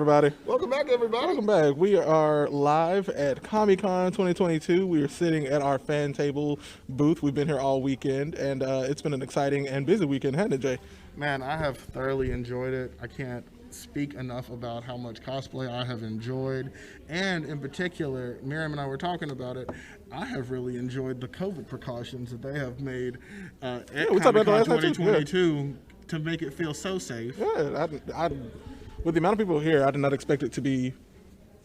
everybody. Welcome back, everybody. Welcome back. We are live at Comic-Con 2022. We are sitting at our fan table booth. We've been here all weekend, and it's been an exciting and busy weekend, hasn't it, Jay? Man, I have thoroughly enjoyed it. I can't speak enough about how much cosplay I have enjoyed. And in particular, Miriam and I were talking about it, I have really enjoyed the COVID precautions that they have made at Comic-Con 2022 to make it feel so safe. Yeah, with the amount of people here, I did not expect it to be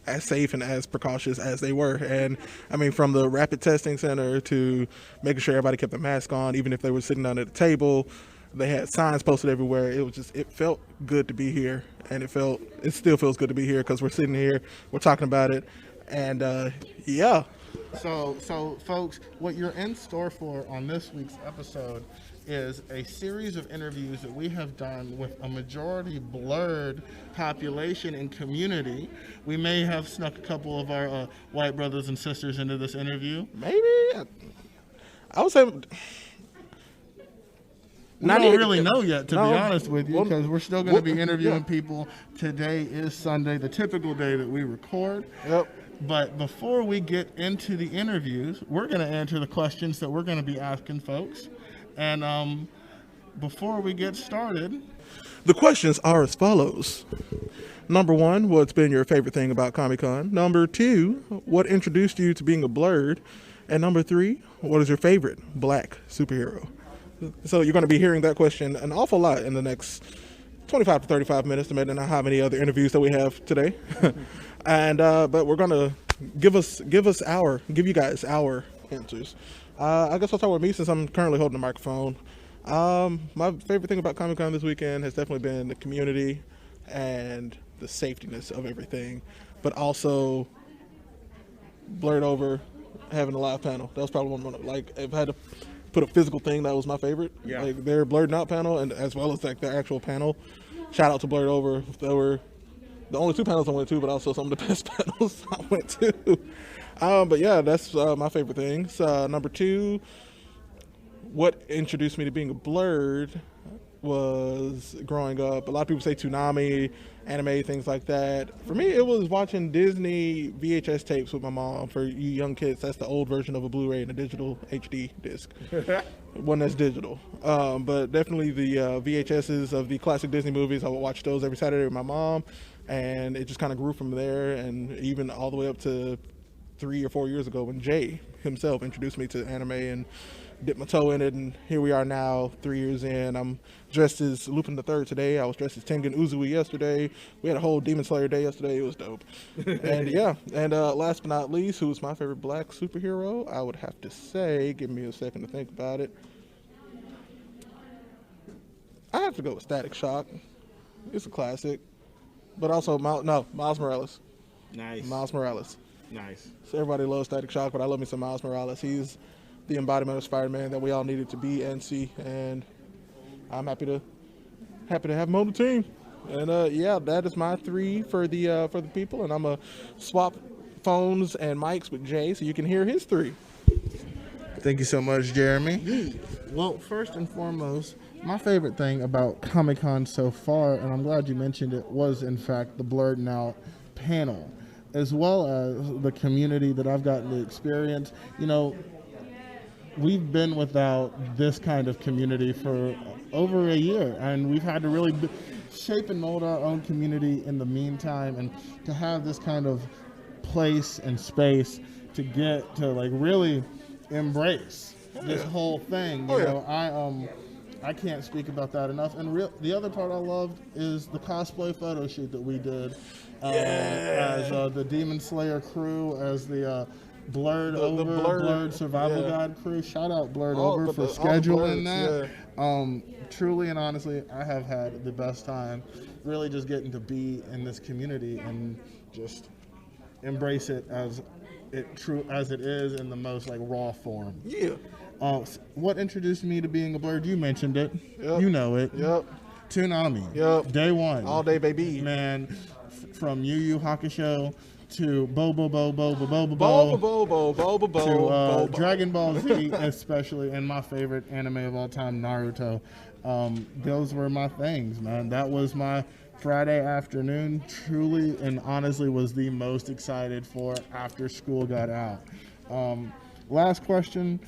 as safe and as precautious as they were. And I mean, from the rapid testing center to making sure everybody kept a mask on, even if they were sitting down at the table, they had signs posted everywhere. It felt good to be here, and it still feels good to be here because we're sitting here, we're talking about it, and yeah. So folks, what you're in store for on this week's episode is a series of interviews that we have done with a majority Blerd population and community. We may have snuck a couple of our white brothers and sisters into this interview. Maybe. I would say... We don't really know yet, to be honest with you, because we're still going to be interviewing people. Today is Sunday, the typical day that we record. Yep. But before we get into the interviews, we're going to answer the questions that we're going to be asking folks. And before we get started, the questions are as follows. Number 1, what's been your favorite thing about Comic-Con? Number 2, what introduced you to being a Blerd? And number 3, what is your favorite black superhero? So you're going to be hearing that question an awful lot in the next 25 to 35 minutes, depending on how many other interviews that we have today. And but we're going to give you guys our answers. I guess I'll start with me since I'm currently holding the microphone. My favorite thing about Comic-Con this weekend has definitely been the community and the safetiness of everything, but also Blerd over having a live panel. That was probably one of, like, if I had to put a physical thing, that was my favorite. Yeah. Like their Blerd Out panel, and as well as like their actual panel. Shout out to Blerd over. They were the only 2 panels I went to, but also some of the best panels I went to. But yeah, that's my favorite things. Number 2, what introduced me to being a Blerd was growing up. A lot of people say Toonami, anime, things like that. For me, it was watching Disney VHS tapes with my mom. For you young kids, that's the old version of a Blu-ray and a digital HD disc. One that's digital. But definitely the VHSs of the classic Disney movies, I would watch those every Saturday with my mom. And it just kind of grew from there, and even all the way up to 3 or 4 years ago when Jay himself introduced me to anime and dipped my toe in it, and here we are now 3 years in. I'm dressed as Lupin III today. I was dressed as Tengen Uzui yesterday. We had a whole Demon Slayer day yesterday. It was dope. And yeah, and last but not least, who's my favorite black superhero? I would have to say, give me a second to think about it, I have to go with Static Shock. It's a classic. But also, Miles Morales. Nice. Miles Morales. Nice. So everybody loves Static Shock, but I love me some Miles Morales. He's the embodiment of Spider-Man that we all needed to be and see, and I'm happy to have him on the team. And yeah, that is my 3 for the people, and I'm gonna swap phones and mics with Jay so you can hear his 3. Thank you so much, Jeremy. Well, first and foremost, my favorite thing about Comic-Con so far, and I'm glad you mentioned it, was in fact the Blerd Out panel, as well as the community that I've gotten to experience. You know, we've been without this kind of community for over a year, and we've had to really shape and mold our own community in the meantime, and to have this kind of place and space to get to like really embrace this whole thing. You know, I can't speak about that enough. And the other part I loved is the cosplay photo shoot that we did as the Demon Slayer crew, as the Blerd Survival Guide crew. Shout out Blerd over for scheduling that. Yeah. Truly and honestly, I have had the best time really just getting to be in this community and just embrace it as it is in the most like raw form. Yeah. What introduced me to being a Blerd? You mentioned it. Yep. You know it. Yep. Toonami. Yep. Day one. All day, baby. Man, from Yu Yu Hakusho to Bobo to Dragon Ball Z, especially, and my favorite anime of all time, Naruto. Those were my things, man. That was my Friday afternoon truly and honestly was the most excited for after school got out. Last question,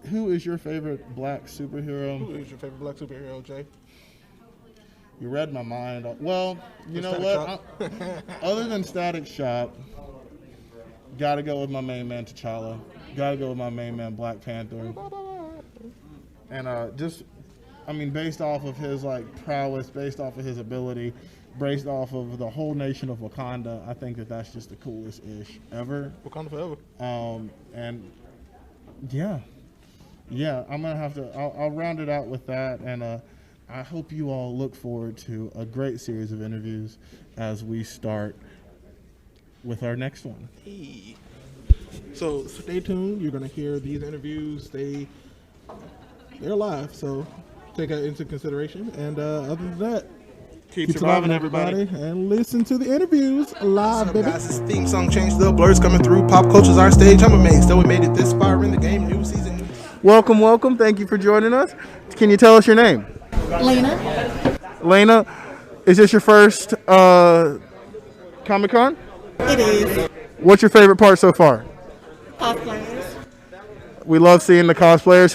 who is your favorite black superhero? Who is your favorite black superhero, Jay? You read my mind. Well, you know what? Other than Static Shock, gotta go with my main man T'Challa. Gotta go with my main man Black Panther. And based off of his prowess, based off of his ability, based off of the whole nation of Wakanda, I think that's just the coolest ish ever. Wakanda forever. And yeah, I'm gonna have to. I'll round it out with that, and I hope you all look forward to a great series of interviews as we start with our next one. Hey. So stay tuned. You're gonna hear these interviews. They're live, so take that into consideration. And other than that, keep surviving, everybody. And listen to the interviews live, baby. Guys, this theme song changed up. Blerd's coming through. Pop culture's our stage. I'm amazed that we made it this far in the game. New season. Welcome. Thank you for joining us. Can you tell us your name? Elena, is this your first Comic-Con? It is. What's your favorite part so far? Cosplayers. We love seeing the cosplayers.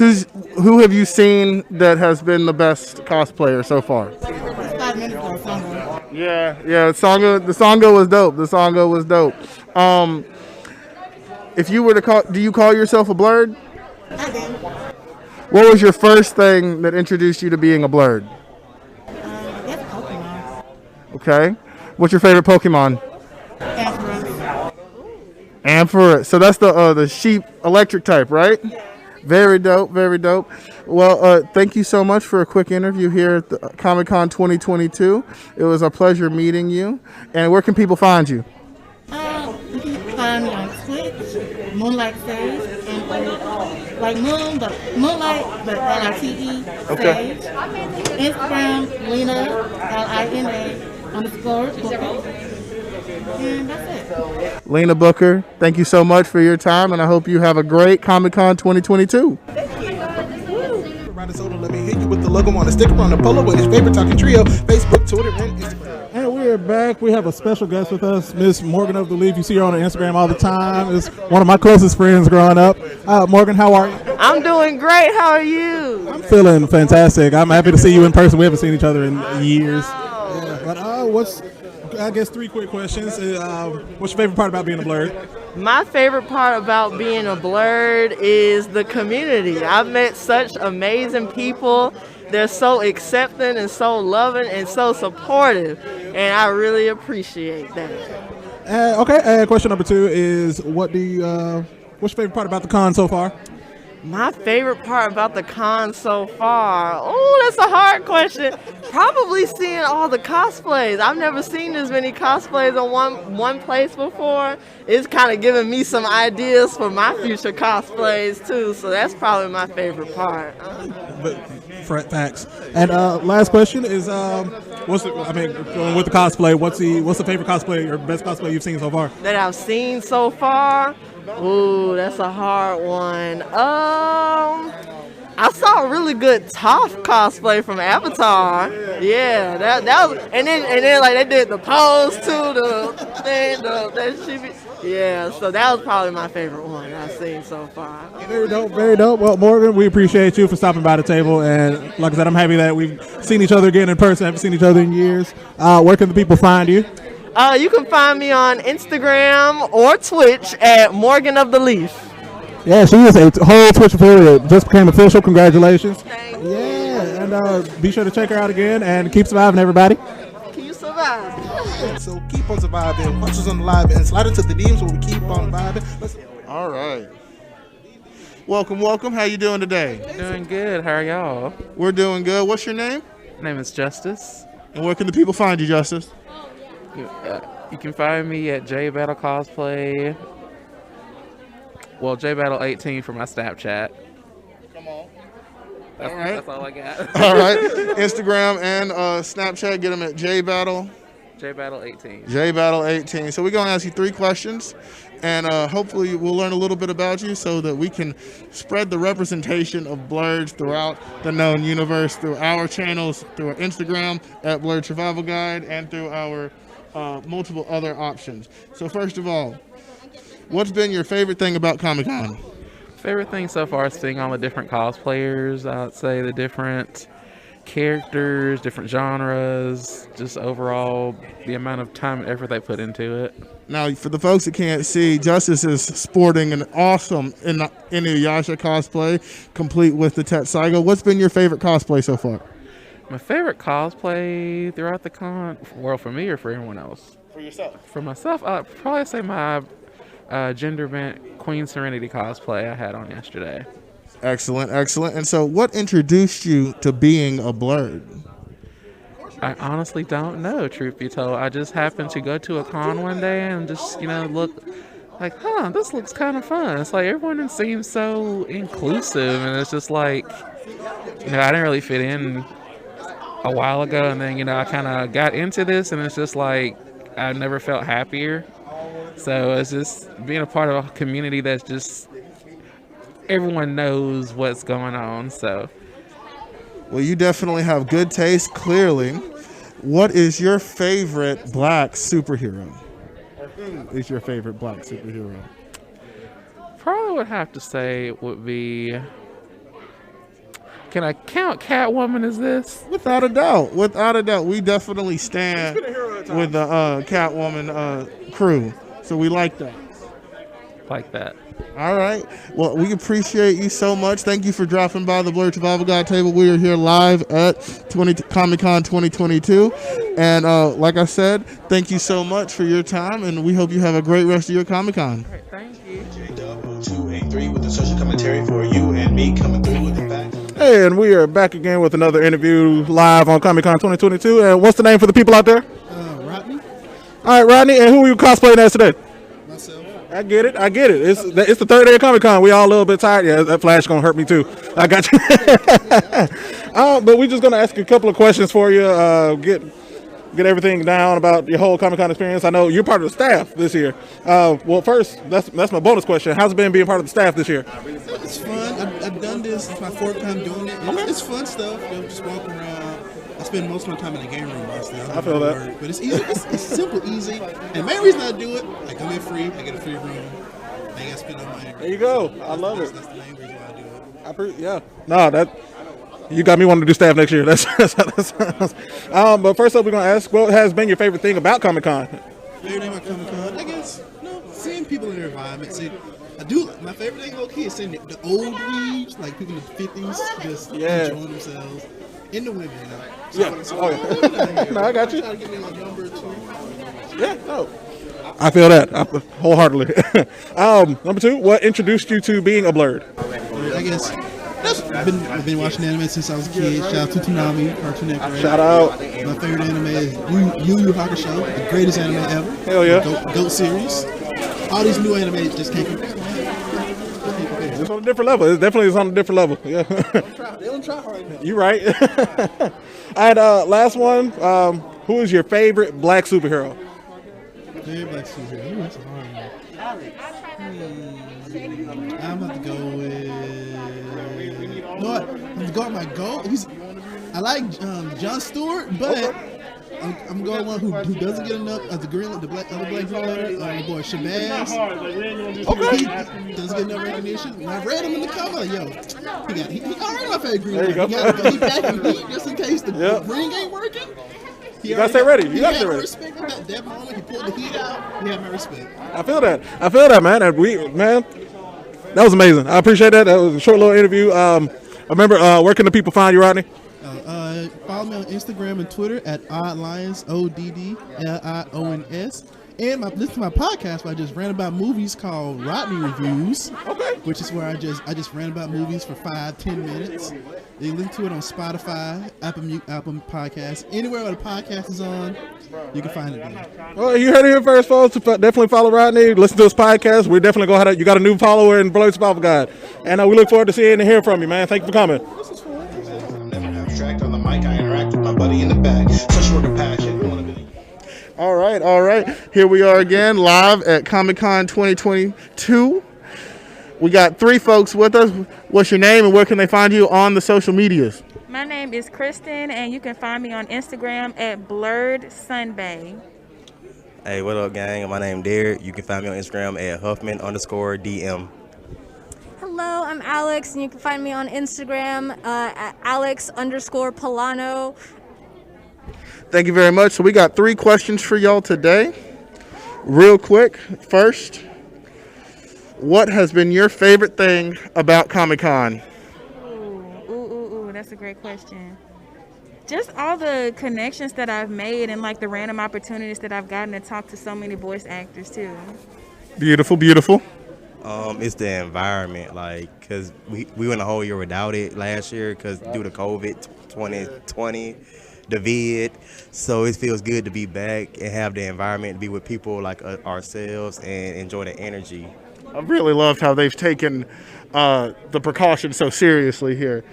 Who have you seen that has been the best cosplayer so far? 5 minutes ago, Songo. Yeah. The Songo was dope. If you were to do you call yourself a Blerd? I do. What was your first thing that introduced you to being a Blerd? That's Pokemon. Okay. What's your favorite Pokemon? Ampharos. So that's the sheep electric type, right? Very dope. Well, thank you so much for a quick interview here at the Comic-Con 2022. It was a pleasure meeting you. And where can people find you? You can find me on Twitch, Moonlight Sage, and like Moon, but Moonlight, but LITE Okay. Sage. Instagram, Lena, LINA_Booker. And that's it. Lena Booker, thank you so much for your time, and I hope you have a great Comic-Con 2022. Let me hit you with the logo on a sticker on the polo with his favorite talking trio, Facebook, Twitter, and Instagram. And we're back. We have a special guest with us, Miss Morgan of the Leaf. You see her on Instagram all the time. It's one of my closest friends growing up. Morgan, how are you? I'm doing great. How are you? I'm feeling fantastic. I'm happy to see you in person. We haven't seen each other in years. Yeah. But I guess 3 quick questions. What's your favorite part about being a Blerd? My favorite part about being a Blerd is the community. I've met such amazing people. They're so accepting and so loving and so supportive, and I really appreciate that. Okay. Question number 2 is what's your favorite part about the con so far? My favorite part about the con so far, that's a hard question. Probably seeing all the cosplays. I've never seen this many cosplays in one place before. It's kind of giving me some ideas for my future cosplays too. So that's probably my favorite part. Facts. And last question is, going with the cosplay, what's the favorite cosplay or best cosplay you've seen so far? That I've seen so far? Ooh, that's a hard one. I saw a really good Toph cosplay from Avatar. Yeah, that was, and then like they did the pose too, the thing, yeah. So that was probably my favorite one I've seen so far. Very dope. Well, Morgan, we appreciate you for stopping by the table, and like I said, I'm happy that we've seen each other again in person. Haven't seen each other in years. Where can the people find you? You can find me on Instagram or Twitch at Morgan of the Leaf. Yeah, she is a whole Twitch affiliate. Just became official. Congratulations. Thank you. Yeah, and be sure to check her out again and keep surviving, everybody. Keep surviving. So keep on surviving. Watch us on the live and slide into the DMs where we keep on vibing. All right. Welcome. How you doing today? Doing good. How are y'all? We're doing good. What's your name? My name is Justice. And where can the people find you, Justice? You can find me at J Battle Cosplay. Well, J Battle 18 for my Snapchat. Come on. That's all I got. All right. Instagram and Snapchat, get them at J Battle. J Battle 18. J Battle 18. So we're going to ask you 3 questions, and hopefully we'll learn a little bit about you so that we can spread the representation of Blerd throughout the known universe, through our channels, through our Instagram at Blerd Survival Guide, and through our multiple other options. So first of all, what's been your favorite thing about Comic-Con? Favorite thing so far is seeing all the different cosplayers. I'd say the different characters, different genres, just overall the amount of time and effort they put into it. Now, for the folks that can't see, Justice is sporting an awesome Inuyasha cosplay, complete with the Tetsaiga. What's been your favorite cosplay so far? My favorite cosplay throughout the con, well, for me or for everyone else? For yourself. For myself, I'd probably say my gender bent Queen Serenity cosplay I had on yesterday. Excellent, excellent. And so what introduced you to being a Blerd? I honestly don't know, truth be told. I just happened to go to a con one day and just, look like, this looks kind of fun. It's like everyone seems so inclusive, and it's just like, I didn't really fit in a while ago, and then, I kind of got into this, and it's just like, I've never felt happier. So it's just being a part of a community that's just, everyone knows what's going on, so. Well, you definitely have good taste, clearly. What is your favorite black superhero? Or who is your favorite black superhero? Probably would have to say it would be, can I count Catwoman as this? Without a doubt. Without a doubt. We definitely stand with the Catwoman crew. So we like that. Like that. All right. Well, we appreciate you so much. Thank you for dropping by the Blerd Survival Guide table. We are here live at Comic-Con 2022. And like I said, thank you so much for your time, and we hope you have a great rest of your Comic-Con. All right, thank you. J283 with the social commentary for you and me coming through with the facts. Hey, and we are back again with another interview live on Comic-Con 2022. And what's the name for the people out there? Rodney. All right, Rodney. And who are you cosplaying as today? Myself. I get it. It's the third day of Comic-Con. We all a little bit tired. Yeah, that flash gonna hurt me too. I got you. But we're just gonna ask a couple of questions for you. Get everything down about your whole Comic-Con experience. I know you're part of the staff this year. Well, first, that's my bonus question. How's it been being part of the staff this year? It's fun. I've done this. It's my 4th time doing it. It's fun stuff. Just walking around. I spend most of my time in the game room, honestly. I feel that. But it's easy. It's simple, easy. And the main reason I do it, I come in free. I get a free room. I ain't got to spend no money. There you go. I love it. That's the main reason why I do it. Yeah. No, you got me wanting to do staff next year. That's how that sounds. But first up, we're gonna ask, what has been your favorite thing about Comic-Con? Favorite thing about Comic-Con, I guess, seeing people in their environment. See, my favorite thing, low-key, is seeing the old weebs, like people in the 50s, just enjoying themselves. In the women, No, I got you. Try to get me like number 2. Yeah, no. I feel that wholeheartedly. Number 2, what introduced you to being a Blerd? I guess I've been watching anime since I was a kid. Shout out to Toonami, Cartoon Network. Shout out. My favorite anime is Yu Yu Hakusho, the greatest anime ever. Hell yeah. Goat series. All these new anime just can't compare. It's on a different level. It definitely is on a different level. Yeah. They don't try hard enough. You right. And last one, who is your favorite black superhero? Favorite black superhero? Ooh, that's a hard one. Alex. I'm about to go with. You know what? I'm going to go with my GOAT. I like Jon Stewart, but I'm going with one who doesn't get enough as the other black player. My boy Shabazz. Okay. He doesn't get enough recognition. When I read him in the cover, he already my favorite green. There you go. He back in heat just in case the ring ain't working. You gotta stay ready. You gotta stay ready. Respect at that moment. He pulled the heat out. He had my respect. I feel that, man. And that was amazing. I appreciate that. That was a short little interview. I remember, where can the people find you, Rodney? Follow me on Instagram and Twitter at OddLions, ODDLIONS. And listen to my podcast where I just ran about movies called Rodney Reviews. Okay. Which is where I just ran about movies for 5-10 minutes. You link to it on Spotify, Apple Podcasts, anywhere where the podcast is on, you can find it there. Well, you heard it here first, folks. Definitely follow Rodney. Listen to his podcast. We're definitely going to have you got a new follower in Blerd Survival Guide. And we look forward to seeing and hearing from you, man. Thank you for coming. I'm never abstract on the mic. I interact with my buddy in the back. Such short of passion. All right. Here we are again, live at Comic-Con 2022. We got 3 folks with us. What's your name and where can they find you on the social medias? My name is Kristen, and you can find me on Instagram at Blerd Sunbay. Hey, what up, gang? My name is Derek. You can find me on Instagram at Huffman_DM. Hello, I'm Alex, and you can find me on Instagram at Alex_Polano. Thank you very much. So we got 3 questions for y'all today. Real quick, first, what has been your favorite thing about Comic-Con? Ooh, that's a great question. Just all the connections that I've made and like the random opportunities that I've gotten to talk to so many voice actors too. Beautiful. It's the environment, like, because we went a whole year without it last year because due to COVID 2020, the vid. So it feels good to be back and have the environment to be with people like ourselves and enjoy the energy. I really loved how they've taken the precautions so seriously here.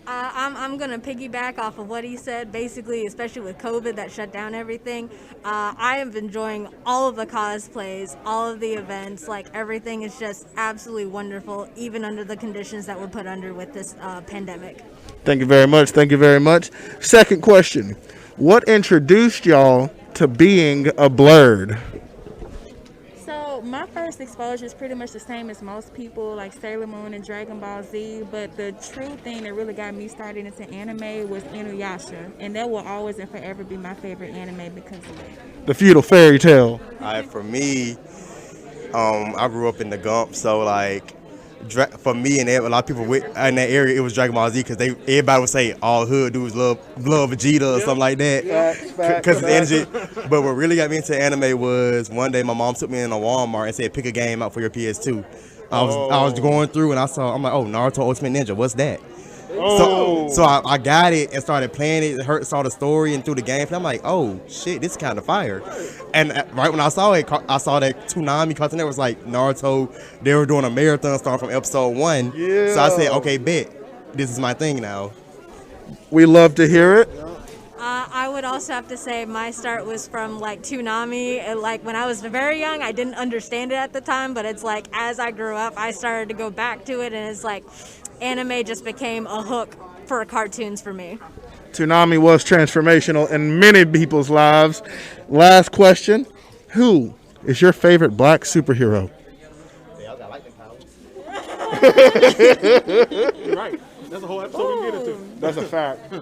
I'm going to piggyback off of what he said, basically, especially with COVID that shut down everything. I am enjoying all of the cosplays, all of the events. Like, everything is just absolutely wonderful, even under the conditions that we're put under with this pandemic. Thank you very much. Second question. What introduced y'all to being a Blerd? So my first exposure is pretty much the same as most people, like Sailor Moon and Dragon Ball Z, but the true thing that really got me started into anime was Inuyasha, and that will always and forever be my favorite anime because of it. The feudal fairy tale. For me, I grew up in the Gump, so like, for me and a lot of people in that area, it was Dragon Ball Z because everybody would say all hood dudes love Vegeta or something like that because of the energy. But what really got me into anime was one day my mom took me in a Walmart and said, pick a game out for your PS2. I was going through and I'm like, oh, Naruto Ultimate Ninja, what's that? So I got it and started playing it, saw the story and through the game. And I'm like, oh shit, this is kind of fire. And right when I saw it, I saw that Toonami cartoon that was like Naruto. They were doing a marathon starting from episode 1. Yeah. So I said, okay, bet. This is my thing now. We love to hear it. I would also have to say my start was from like Toonami. And, like, when I was very young, I didn't understand it at the time, but it's like as I grew up, I started to go back to it, and it's like anime just became a hook for cartoons for me. Toonami was transformational in many people's lives. Last question. Who is your favorite black superhero? You're right. That's a whole episode we get into. That's a fact.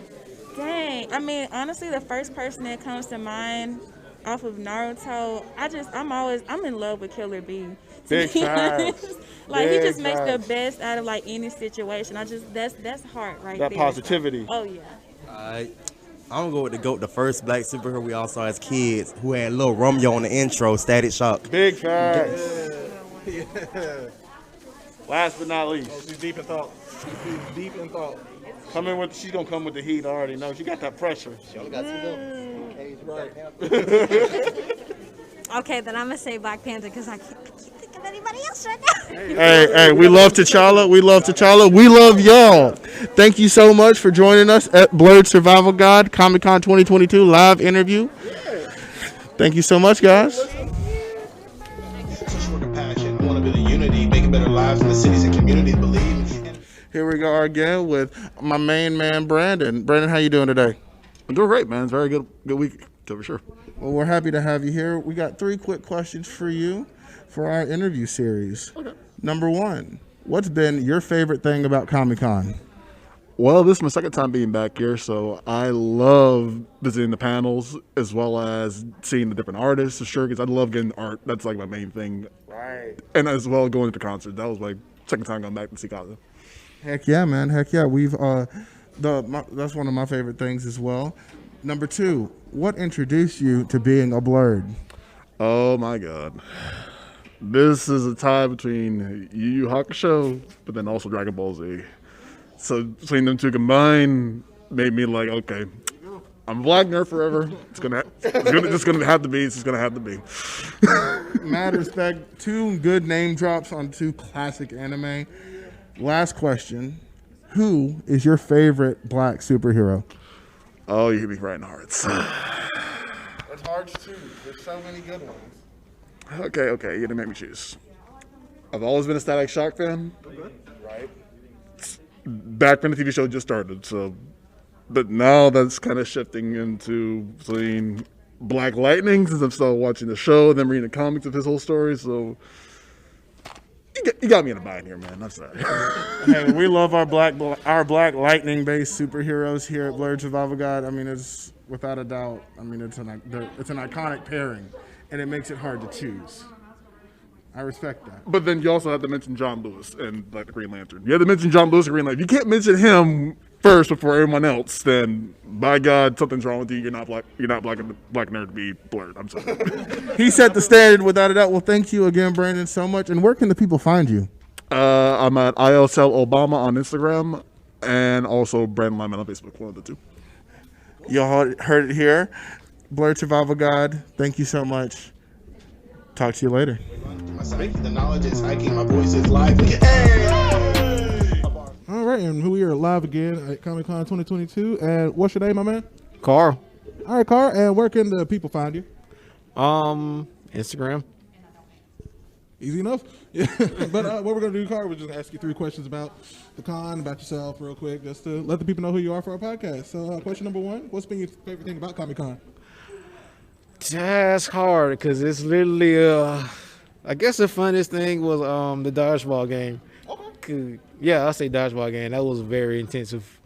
Dang, I mean, honestly, the first person that comes to mind off of Naruto, I'm in love with Killer B. Big facts. Like, he just makes the best out of like any situation. That's heart right there. That positivity. Oh yeah. I'm gonna go with the GOAT, the first black superhero we all saw as kids, who had little Romeo on the intro, Static Shock. Big facts. Yeah. Last but not least. She's deep in thought. She's gonna come with the heat. I already know. She got that pressure. She only got 2 levels. Right. Okay, then I'm gonna say Black Panther because I can't think of anybody else right now. Hey, we love T'Challa. We love y'all. Thank you so much for joining us at Blerd Survival Guide Comic-Con 2022 live interview. Thank you so much, guys. Compassion, want to build a unity, making better lives in the cities and communities. Believe. Here we go again with my main man, Brandon. Brandon, how you doing today? I'm doing great, man. It's a very good week, for sure. Well, we're happy to have you here. We got 3 quick questions for you for our interview series. Okay. Number 1, what's been your favorite thing about Comic-Con? Well, this is my second time being back here, so I love visiting the panels as well as seeing the different artists, for sure, because I love getting art. That's like my main thing. Right. And as well going to concerts. That was my second time going back to see concerts. Heck yeah, man. Heck yeah. That's one of my favorite things as well. Number 2, what introduced you to being a Blerd? Oh my God. This is a tie between Yu Yu Hakusho, but then also Dragon Ball Z. So between them two combined made me like, okay, I'm a black nerd forever. It's gonna have to be. Mad respect. 2 good name drops on 2 classic anime. Last question. Who is your favorite black superhero? Oh, you hit me right in the heart. It's hard March 2. There's so many good ones. Okay, you're gonna make me choose. I've always been a Static Shock fan. Right. Back when the TV show just started, so. But now that's kind of shifting into seeing Black Lightning since I'm still watching the show, then reading the comics of his whole story, so. You got me in a bind here, man. I'm sorry. Hey, we love our Black Lightning-based superheroes here at Blerd Survival Guide. I mean, it's without a doubt. I mean, it's an iconic pairing, and it makes it hard to choose. I respect that. But then you also have to mention John Lewis and like the Green Lantern. You have to mention John Lewis and Green Lantern. If you can't mention him first before everyone else, then by God, something's wrong with you. You're not black nerd to be Blerd. I'm sorry. He set the standard without a doubt. Well, thank you again, Brandon, so much. And where can the people find you? I'm at ILSL Obama on Instagram and also Brandon Lyman on Facebook. One of the two. Y'all heard it here. Blerd Survival Guide, thank you so much. Talk to you later. The knowledge is hiking. My voice is live. All right, and we are live again at Comic Con 2022. And what's your name, my man? Carl. All right, Carl. And where can the people find you? Instagram. Easy enough. Yeah. But what we're gonna do, Carl, we're just gonna ask you 3 questions about the con, about yourself, real quick, just to let the people know who you are for our podcast. So, question number 1: what's been your favorite thing about Comic Con? That's hard because it's literally, I guess the funniest thing was the dodgeball game. Okay. Yeah, I'll say dodgeball game. That was very intensive.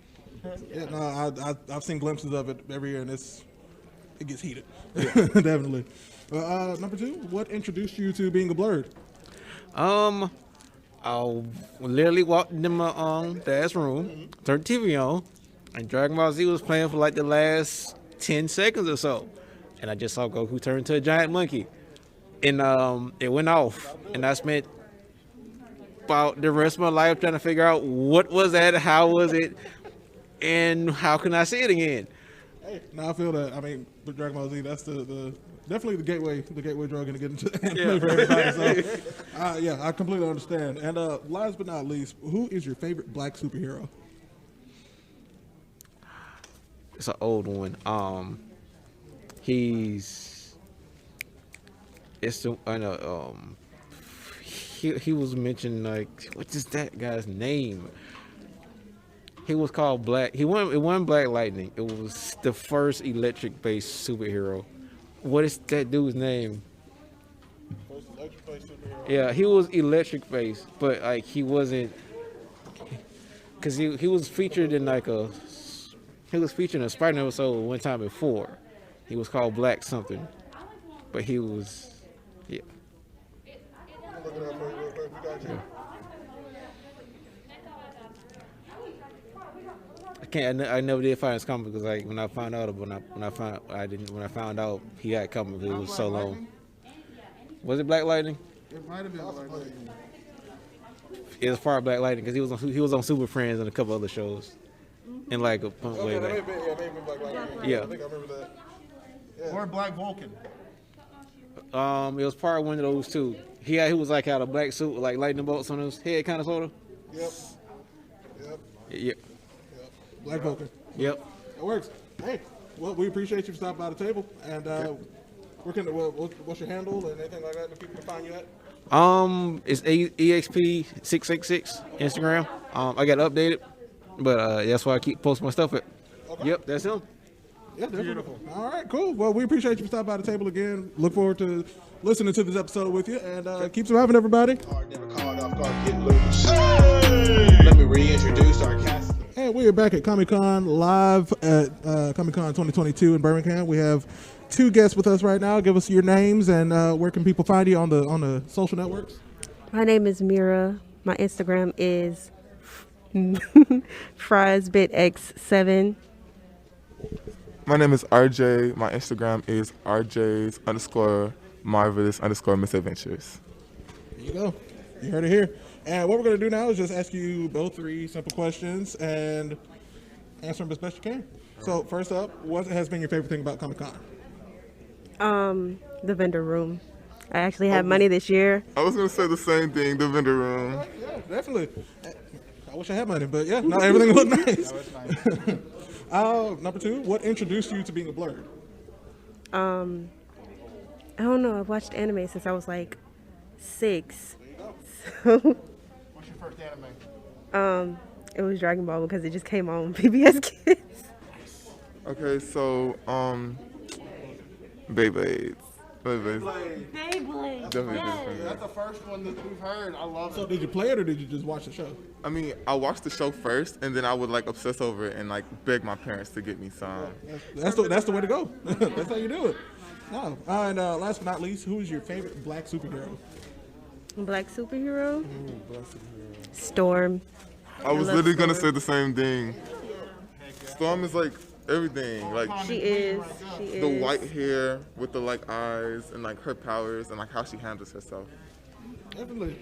Yeah, no, I've seen glimpses of it every year, and it gets heated. Yeah. Definitely. Number 2: what introduced you to being a Blerd? I literally walked into my dad's room, turned the TV on, and Dragon Ball Z was playing for like the last 10 seconds or so. And I just saw Goku turn into a giant monkey. And it went off. And I spent about the rest of my life trying to figure out what was that, how was it, and how can I see it again. Hey, no, I feel that. I mean, with Dragon Ball Z, that's the definitely the gateway drug to get into anime for everybody. So, yeah, I completely understand. And last but not least, who is your favorite black superhero? It's an old one. He was mentioned, like, what is that guy's name? He was called Black. It won Black Lightning. It was the first electric-based superhero. What is that dude's name? First electric-based superhero. Yeah, he was electric-based, but like he wasn't, because he was featured in a Spider-Man episode one time before. He was called Black something, but he was, yeah. I never did find his comic because like when I found out he had comic, it was so long. Was it Black Lightning? It might have been Black Lightning. It was part of Black Lightning because he was on Super Friends and a couple other shows, in like a way back. Yeah, I think I remember that. Yeah. Or Black Vulcan. It was part of one of those two. He was like had a black suit with like lightning bolts on his head, kind of sort of. Yep. Black Vulcan. Yep. It works. Hey, well, we appreciate you for stopping by the table. And what's your handle and anything like that? That people can find you at? It's EXP666 Instagram. I got to update it, but that's why I keep posting my stuff at. Okay. Yep, that's him. Yeah, beautiful. All right, cool. Well, we appreciate you for stopping by the table again. Look forward to listening to this episode with you, and keep surviving, everybody. Let me reintroduce our cast. And we are back at Comic Con live at Comic Con 2022 in Birmingham. We have 2 guests with us right now. Give us your names and where can people find you on the social networks? My name is Mira. My Instagram is friesbitx7. My name is RJ. My Instagram is RJ's_marvelous_misadventures. There you go. You heard it here. And what we're going to do now is just ask you both 3 simple questions and answer them as best you can. So first up, what has been your favorite thing about Comic-Con? The vendor room. I actually had money this year. I was going to say the same thing, the vendor room. Yeah, definitely. I wish I had money, but yeah, no, everything looked nice. No, Number 2, what introduced you to being a Blerd? I don't know. I've watched anime since I was like 6. So, What's your first anime? it was Dragon Ball because it just came on PBS Kids. Okay, so Beyblades. Beyblade. Definitely Yes. That's the first one that we've heard. I love So it. did you play it or did you just watch the show? I mean, I watched the show first, and then I would like obsess over it and like beg my parents to get me some. That's the way to go. That's how you do it. No. And last but not least, who is your favorite black superhero? Black superhero? Storm. I was love literally gonna Storm. say the same thing. Storm is like everything, like She is. the white hair with the like eyes and like her powers and like how she handles herself. Definitely.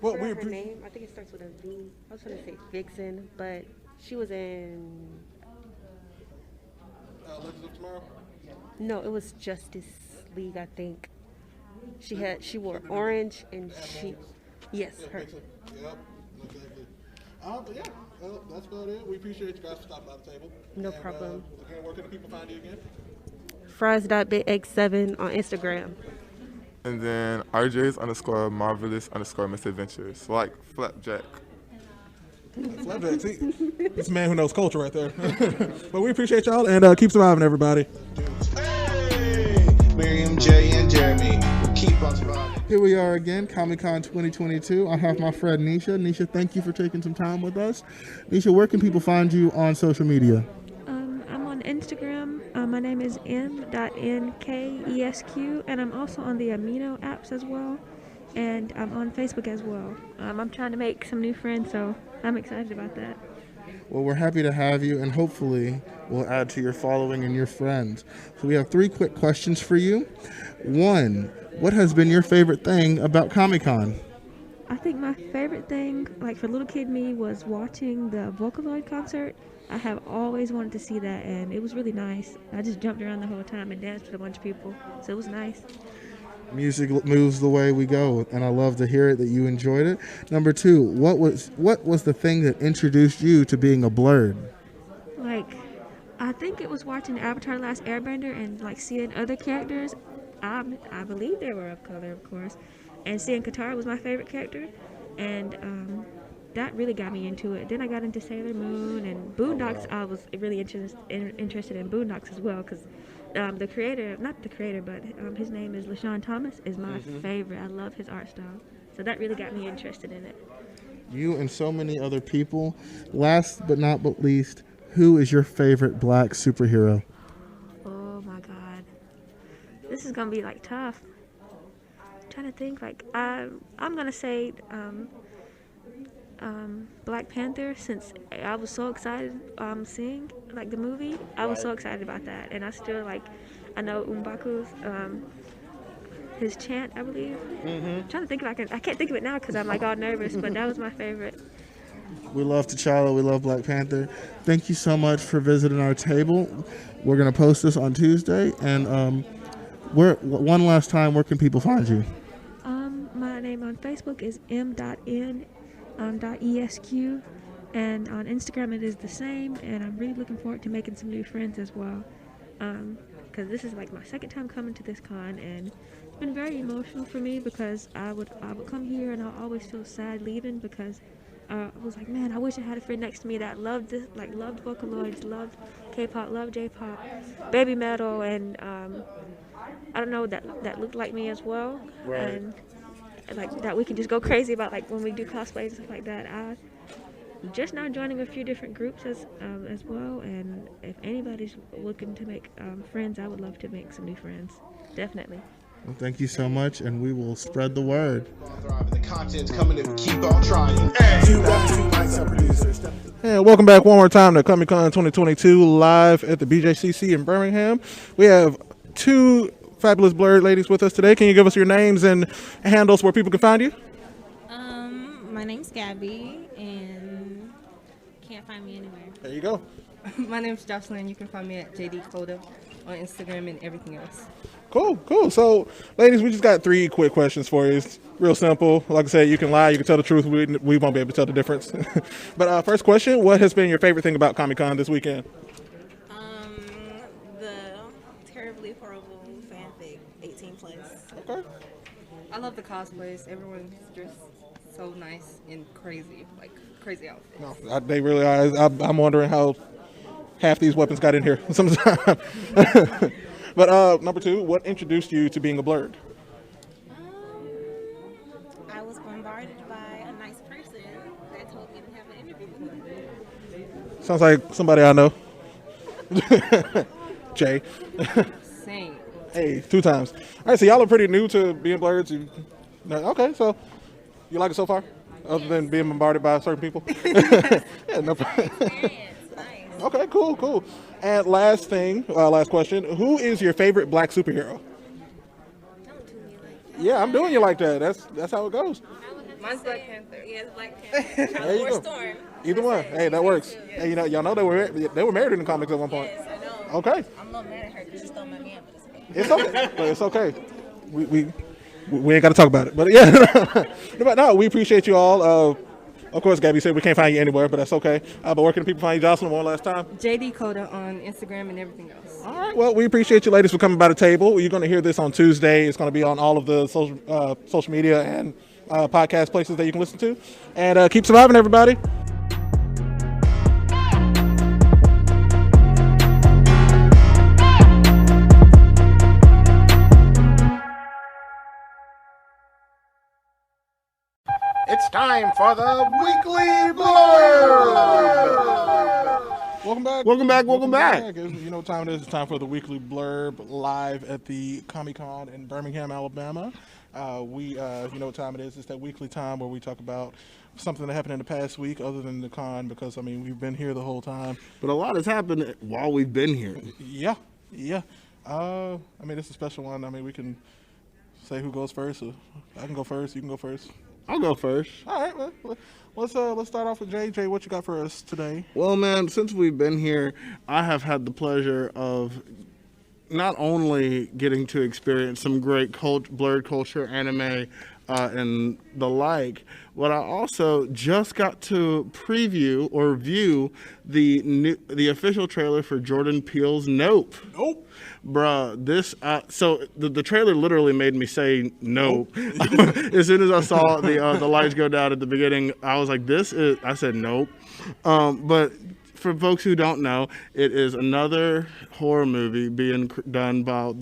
Well, we her name. I think it starts with a V. I was going to say Vixen, but she was in. Legends of Tomorrow? No, it was Justice League, I think. She wore orange and she. Yes, her. Yep, exactly. But yeah, well, that's about it. We appreciate you guys for stopping by the table. No And, problem. Again, where can the people find you again? Fries.bigx7 on Instagram. And then RJ's_marvelous_misadventures, like Flapjack. Flapjack, see, this man who knows culture right there. But we appreciate y'all and keep surviving, everybody. Miriam, Jay, and Jeremy. Keep on surviving. Here we are again, Comic-Con 2022. I have my friend Nisha. Nisha, thank you for taking some time with us. Nisha, where can people find you on social media? I'm on Instagram. My name is m.nkesq, and I'm also on the Amino apps as well, and I'm on Facebook as well. I'm trying to make some new friends, so I'm excited about that. Well, we're happy to have you, and hopefully we'll add to your following and your friends. So we have 3 quick questions for you. 1, what has been your favorite thing about Comic-Con? I think my favorite thing, like for little kid me, was watching the Vocaloid concert. I have always wanted to see that, and it was really nice. I just jumped around the whole time and danced with a bunch of people, so it was nice. Music moves the way we go, and I love to hear it that you enjoyed it. Number 2, what was the thing that introduced you to being a Blerd? Like, I think it was watching Avatar: The Last Airbender and like seeing other characters. I believe they were of color, of course, and seeing Katara was my favorite character, and that really got me into it. Then I got into Sailor Moon and Boondocks. I was really interested in Boondocks as well, because the creator, not the creator, but his name is LaShawn Thomas, is my favorite. I love his art style. So that really got me interested in it. You and so many other people. Last but not least, who is your favorite black superhero? Oh my God. This is going to be like tough. I'm trying to think, like, I'm going to say Black Panther, since I was so excited seeing like the movie. I was so excited about that, and I still like, I know M'Baku's his chant, I believe. I'm trying to think if I can't think of it now because I'm like all nervous, but that was my favorite. We love T'Challa. We love Black Panther. Thank you so much for visiting our table. We're going to post this on Tuesday, and one last time, where can people find you? My name on Facebook is m.n.esq, and on Instagram it is the same, and I'm really looking forward to making some new friends as well, because this is like my second time coming to this con, and it's been very emotional for me because I would come here and I always feel sad leaving because I was like, man, I wish I had a friend next to me that loved this, like loved Vocaloids, loved K-pop, loved J-pop, baby metal, and I don't know, that looked like me as well, and like that we can just go crazy about, like when we do cosplays and stuff like that. I'm just now joining a few different groups as well, and if anybody's looking to make friends, I would love to make some new friends, definitely. Well, thank you so much, and we will spread the word. The content's coming if we keep on trying. And welcome back one more time to Comic-Con 2022 live at the BJCC in Birmingham. We have 2 fabulous Blerd ladies with us today. Can you give us your names and handles where people can find you? My name's Gabby, and can't find me anywhere. There you go. My name's Josslyn. You can find me at JD Coda on Instagram and everything else. Cool. So, ladies, we just got 3 quick questions for you. It's real simple. Like I said, you can lie, you can tell the truth. We won't be able to tell the difference. But first question, what has been your favorite thing about Comic-Con this weekend? The terribly horrible fanfic 18 plus. I love the cosplays. Everyone's dressed so nice and crazy, like crazy outfits. No, they really are. I'm wondering how half these weapons got in here sometimes. But number 2, what introduced you to being a Blerd? I was bombarded by a nice person that told me to have an interview with him. Sounds like somebody I know. Jay. Same. Hey, 2 times. All right, so y'all are pretty new to being Blerds. Okay, so you like it so far? Other than being bombarded by certain people? Yeah, no problem. Okay, cool. And last question. Who is your favorite black superhero? Yeah, I'm doing you like that. That's how it goes. Mine's Black Panther. Yeah, it's Black Panther. There you go. Storm. Either one. Hey, that works. Hey, y'all know they were married in the comics at one point. Yes, I know. Okay. I'm not mad at her because she stole my man, but It's okay. But it's okay. We ain't got to talk about it. But yeah. But no, we appreciate you all. Of course, Gabby said we can't find you anywhere, but that's okay. But where can people find you, Josslyn, one last time? JD Coda on Instagram and everything else. All right. Well, we appreciate you ladies for coming by the table. You're going to hear this on Tuesday. It's going to be on all of the social media and podcast places that you can listen to. And keep surviving, everybody. It's time for the weekly blurb. Welcome back. You know what time it is? It's time for the weekly blurb live at the Comic-Con in Birmingham, Alabama. You know what time it is? It's that weekly time where we talk about something that happened in the past week other than the con, because, I mean, we've been here the whole time. But a lot has happened while we've been here. Yeah. I mean, it's a special one. I mean, we can say who goes first. Or I can go first. You can go first. I'll go first. All right. Well, let's start off with Jay. Jay, what you got for us today? Well, man, since we've been here, I have had the pleasure of not only getting to experience some great Blerd culture, anime, and the like, but I also just got to preview or view the official trailer for Jordan Peele's Nope. Nope. Bruh, this so the trailer literally made me say nope. As soon as I saw the lights go down at the beginning, I was like, I said nope. But for folks who don't know, it is another horror movie being done by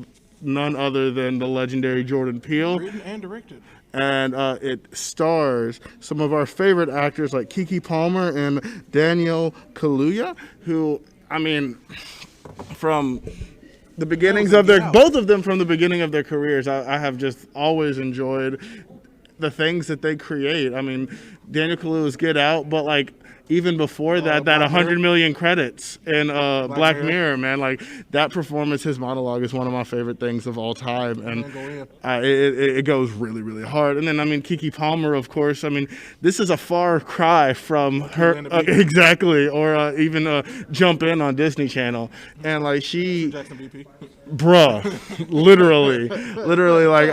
none other than the legendary Jordan Peele. Written and directed. And it stars some of our favorite actors like Keke Palmer and Daniel Kaluuya, who, I mean, from the beginnings of both of them from the beginning of their careers, I have just always enjoyed the things that they create. I mean, Daniel Kaluuya's Get Out, but like even before that 100 million credits in Black Mirror, man, like that performance, his monologue is one of my favorite things of all time, and it goes really, really hard. And then, I mean, Keke Palmer, of course, I mean, this is a far cry from her, exactly, or even Jump In on Disney Channel, and like bruh, literally, like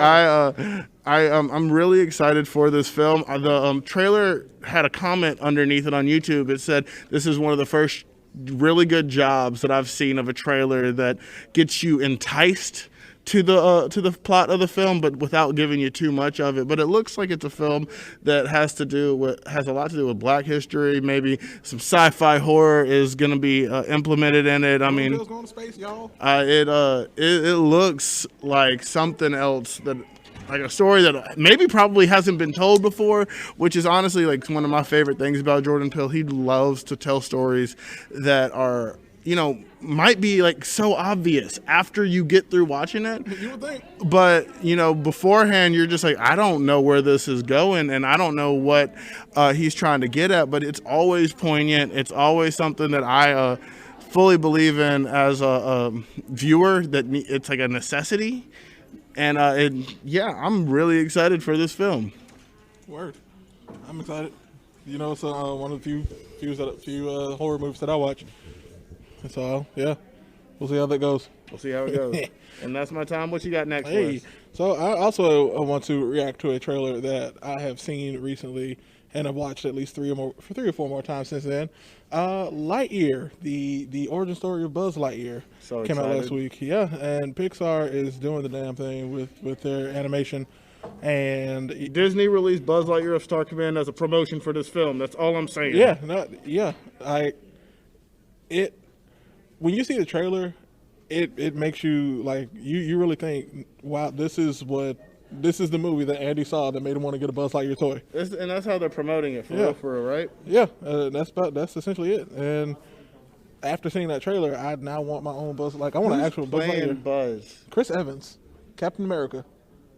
I'm really excited for this film. The trailer had a comment underneath it on YouTube. It said, "This is one of the first really good jobs that I've seen of a trailer that gets you enticed to the plot of the film, but without giving you too much of it." But it looks like it's a film that has a lot to do with Black history. Maybe some sci-fi horror is going to be implemented in it. I mean, going to space, y'all. It looks like something else, like a story that maybe probably hasn't been told before, which is honestly like one of my favorite things about Jordan Peele. He loves to tell stories that are, might be like so obvious after you get through watching it. You would think. But, beforehand, you're just like, I don't know where this is going, and I don't know what he's trying to get at, but it's always poignant. It's always something that I fully believe in as a viewer, that it's like a necessity. And I'm really excited for this film. Word. I'm excited. It's one of the few horror movies that I watch. So, yeah, we'll see how that goes. We'll see how it goes. And that's my time. What you got next for us? So I also want to react to a trailer that I have seen recently, and I've watched at least 3 or 4 more times since then. Lightyear, the origin story of Buzz Lightyear, came out last week. Yeah, and Pixar is doing the damn thing with their animation And Disney released Buzz Lightyear of Star Command as a promotion for this film. That's all I'm saying. When you see the trailer, it makes you like you really think, wow, this is the movie that Andy saw that made him want to get a Buzz Lightyear toy. And that's how they're promoting it, for real, right? Yeah, that's essentially it. And after seeing that trailer, I now want my own Buzz. Like I want an actual Buzz Lightyear. Buzz? Chris Evans, Captain America.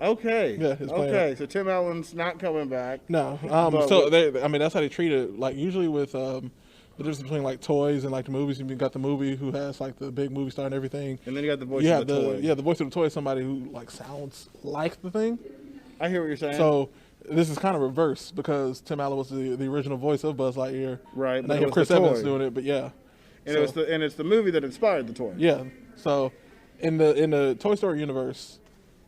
Okay. Yeah, he's playing. Okay, so Tim Allen's not coming back. No. That's how they treat it. Like usually with the difference between like toys and like the movies, you got the movie who has like the big movie star and everything. And then you got the voice of the toy. Yeah, the voice of the toy is somebody who like sounds like the thing. I hear what you're saying. So this is kind of reverse because Tim Allen was the original voice of Buzz Lightyear. Right. And now Chris Evans doing it, but yeah. And it's the movie that inspired the toy. Yeah. So in the Toy Story universe,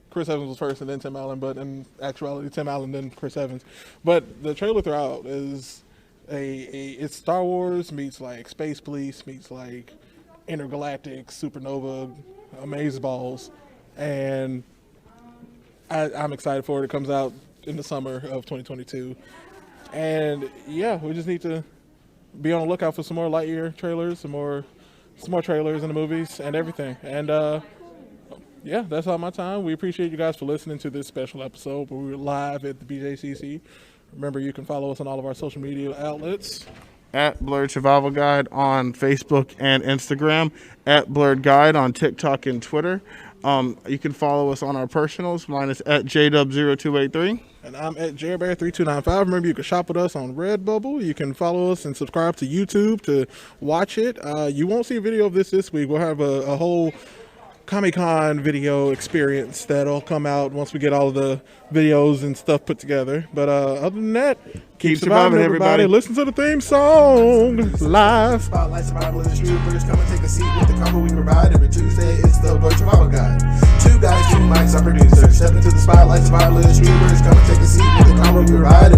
Chris Evans was first and then Tim Allen, but in actuality Tim Allen then Chris Evans. But the trailer throughout is it's Star Wars meets like Space Police meets like Intergalactic, Supernova, Amazeballs, and I'm excited for it. It comes out in the summer of 2022. And yeah, we just need to be on the lookout for some more Lightyear trailers, some more trailers in the movies and everything. And yeah, that's all my time. We appreciate you guys for listening to this special episode where we were live at the BJCC. Remember, you can follow us on all of our social media outlets. At Blerd Survival Guide on Facebook and Instagram. At Blerd Guide on TikTok and Twitter. You can follow us on our personals. Mine is at JW0283. And I'm at JairBear3295. Remember, you can shop with us on Redbubble. You can follow us and subscribe to YouTube to watch it. You won't see a video of this week. We'll have a whole Comic-Con video experience that'll come out once we get all of the videos and stuff put together. But other than that, keep surviving, everybody. Listen to the theme song live. Spotlight survivalist troopers, come and take a seat with the combo we provide. Every Tuesday, it's the Blerd Survival Guide. 2 guys, 2 mics, our producers. Step into the spotlight survivalist troopers, come and take a seat with the combo we provide.